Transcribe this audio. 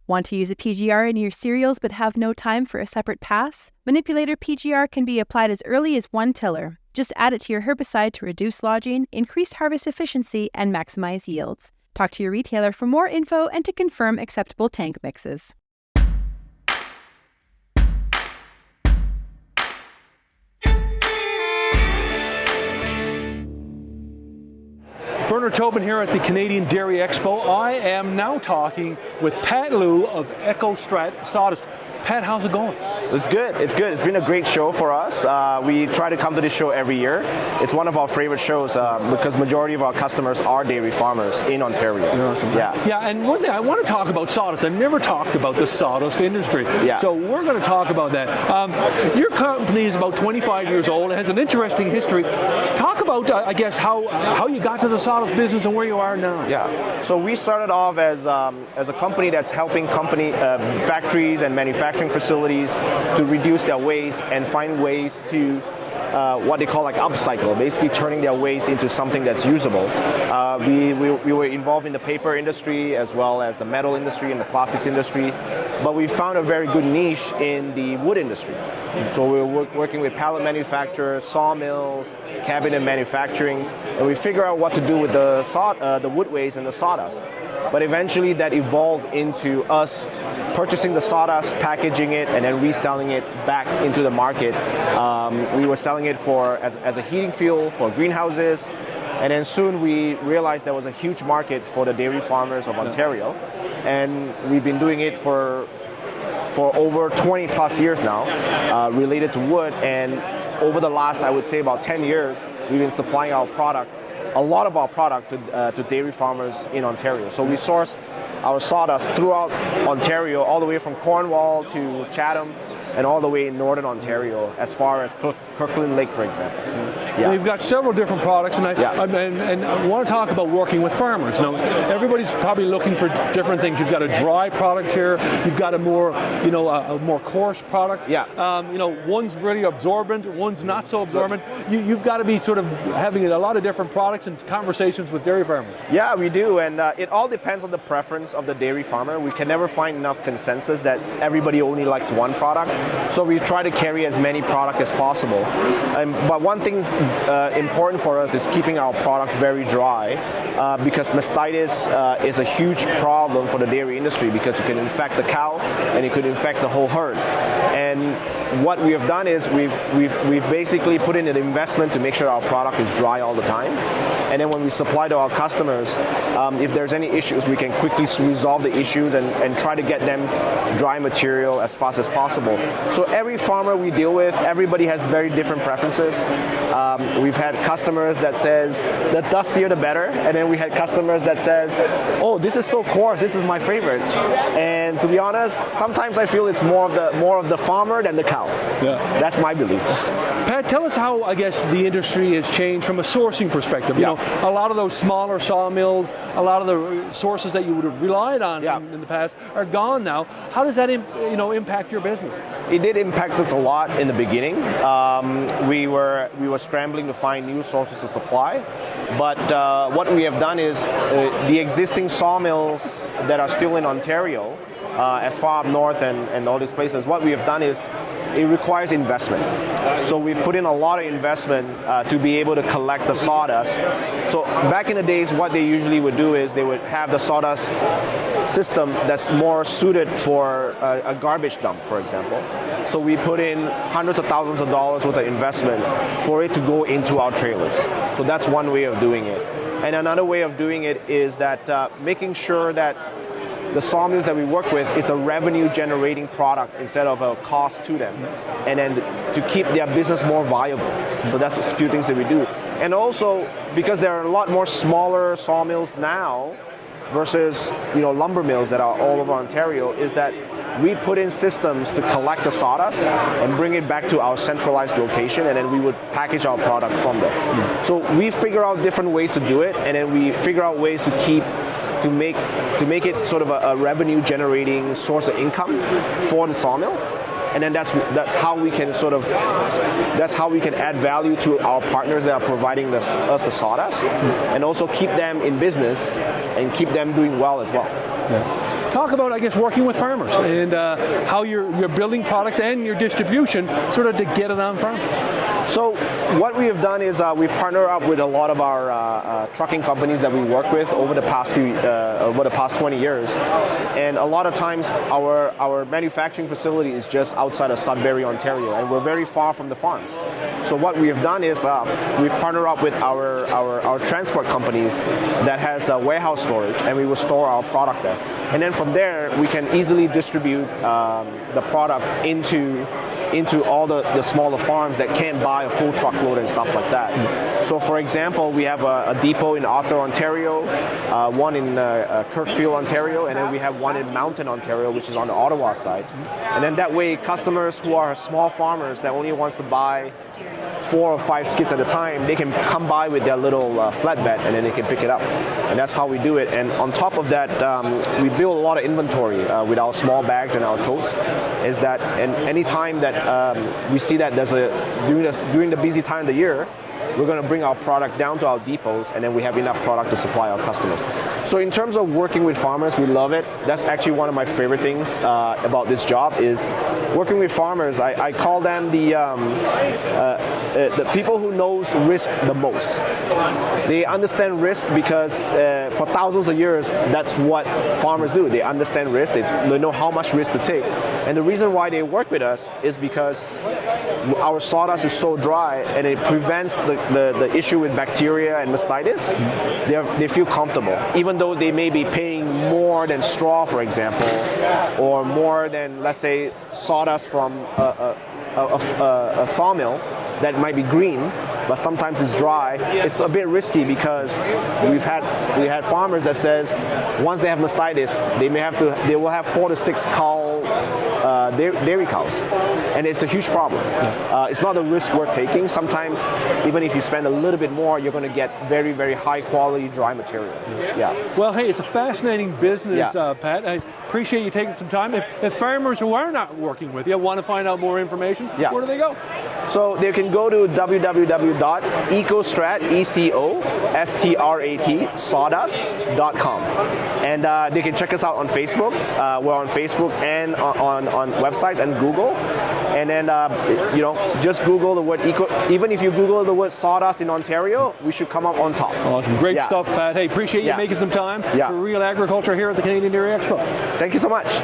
Want to use a PGR in your cereals but have no time for a separate pass? Manipulator PGR can be applied as early as 1 tiller. Just add it to your herbicide to reduce lodging, increase harvest efficiency, and maximize yields. Talk to your retailer for more info and to confirm acceptable tank mixes. Bernard Tobin here at the Canadian Dairy Expo. I am now talking with Pat Liu of EcoStrat Sawdust. Pat, how's it going? It's good. It's good. It's been a great show for us. We try to come to this show every year. It's one of our favorite shows because majority of our customers are dairy farmers in Ontario. Awesome. Yeah, and one thing I want to talk about sawdust. I've never talked about the sawdust industry. Yeah. So we're going to talk about that. Your company is about 25 years old. It has an interesting history. Talk about, I guess, how you got to the sawdust business and where you are now. Yeah. So we started off as a company that's helping factories and manufacturing facilities to reduce their waste and find ways to what they call like upcycle, basically turning their waste into something that's usable. We were involved in the paper industry as well as the metal industry and the plastics industry, but we found a very good niche in the wood industry. So we were working with pallet manufacturers, sawmills, cabinet manufacturing, and we figured out what to do with the wood waste and the sawdust. But eventually that evolved into us purchasing the sawdust, packaging it, and then reselling it back into the market. We were selling it as a heating fuel for greenhouses, and then soon we realized there was a huge market for the dairy farmers of Ontario, and we've been doing it for over 20 plus years now, related to wood, and over the last, I would say about 10 years, we've been supplying a lot of our product to dairy farmers in Ontario. So we source our sawdust throughout Ontario, all the way from Cornwall to Chatham, and all the way in northern Ontario, as far as Kirkland Lake, for example. Yeah. You've got several different products, and I want to talk about working with farmers. Now, everybody's probably looking for different things. You've got a dry product here. You've got a more coarse product. Yeah. One's really absorbent. One's not so absorbent. You've got to be sort of having a lot of different products and conversations with dairy farmers. Yeah, we do, and it all depends on the preference of the dairy farmer. We can never find enough consensus that everybody only likes one product. So we try to carry as many products as possible. But one thing's important for us is keeping our product very dry because mastitis is a huge problem for the dairy industry because it can infect the cow and it could infect the whole herd. And what we have done is we've basically put in an investment to make sure our product is dry all the time. And then when we supply to our customers, if there's any issues, we can quickly resolve the issues and try to get them dry material as fast as possible. So every farmer we deal with, everybody has very different preferences. We've had customers that says, the dustier the better. And then we had customers that says, oh, this is so coarse, this is my favorite. And to be honest, sometimes I feel it's more of the farmer than the cow. Yeah. That's my belief. Pat, tell us how, I guess, the industry has changed from a sourcing perspective. You know, a lot of those smaller sawmills, a lot of the sources that you would have relied on in the past are gone now. How does that impact your business? It did impact us a lot in the beginning. We were scrambling to find new sources of supply, but what we have done is the existing sawmills that are still in Ontario, as far up north and all these places, what we have done is it requires investment. So we put in a lot of investment to be able to collect the sawdust. So back in the days, what they usually would do is they would have the sawdust system that's more suited for a garbage dump, for example. So we put in hundreds of thousands of dollars worth of investment for it to go into our trailers. So that's one way of doing it. And another way of doing it is that making sure that the sawmills that we work with, it's a revenue generating product instead of a cost to them, and then to keep their business more viable. So that's a few things that we do. And also, because there are a lot more smaller sawmills now versus lumber mills that are all over Ontario, is that we put in systems to collect the sawdust and bring it back to our centralized location, and then we would package our product from there. So we figure out different ways to do it, and then we figure out ways to make it sort of a revenue generating source of income for the sawmills. And then that's how we can add value to our partners that are providing us the sawdust, and also keep them in business and keep them doing well as well. Yeah. Talk about, I guess, working with farmers and how you're building products and your distribution sort of to get it on farm. So what we have done is we partner up with a lot of our trucking companies that we work with over the past 20 years, and a lot of times our manufacturing facility is just outside of Sudbury, Ontario, and we're very far from the farms. So what we have done is we partner up with our transport companies that has warehouse storage, and we will store our product there, and then from there we can easily distribute the product into all the smaller farms that can't buy a full truckload and stuff like that. So for example, we have a depot in Arthur, Ontario, one in Kirkfield, Ontario, and then we have one in Mountain, Ontario, which is on the Ottawa side. And then that way customers who are small farmers that only wants to buy 4 or 5 skids at a time, they can come by with their little flatbed and then they can pick it up. And that's how we do it. And on top of that, we build a lot of inventory with our small bags and our totes. Is that, and any time that we see that there's during the busy time of the year, we're going to bring our product down to our depots, and then we have enough product to supply our customers. So in terms of working with farmers, we love it. That's actually one of my favorite things about this job is working with farmers. I call them the people who knows risk the most. They understand risk because for thousands of years, that's what farmers do. They understand risk. They know how much risk to take. And the reason why they work with us is because our sawdust is so dry and it prevents the issue with bacteria and mastitis. They feel comfortable, even though they may be paying more than straw, for example, or more than, let's say, sawdust from a sawmill that might be green, but sometimes it's dry. It's a bit risky because we had farmers that says once they have mastitis, they will have 4 to 6 dairy cows, and it's a huge problem. It's not a risk worth taking. Sometimes, even if you spend a little bit more, you're going to get very, very high quality dry materials. Yeah. Well, hey, it's a fascinating business, Pat. I appreciate you taking some time. If farmers who are not working with you want to find out more information, where do they go? So they can go to www.ecostrat, ECOSTRAT, sawdust.com. And they can check us out on Facebook. We're on Facebook and on websites and Google. And then, just Google the word eco. Even if you Google the word sawdust in Ontario, we should come up on top. Awesome. Great stuff, Pat. Hey, appreciate you making some time for Real Agriculture here at the Canadian Dairy Expo. Thank you so much.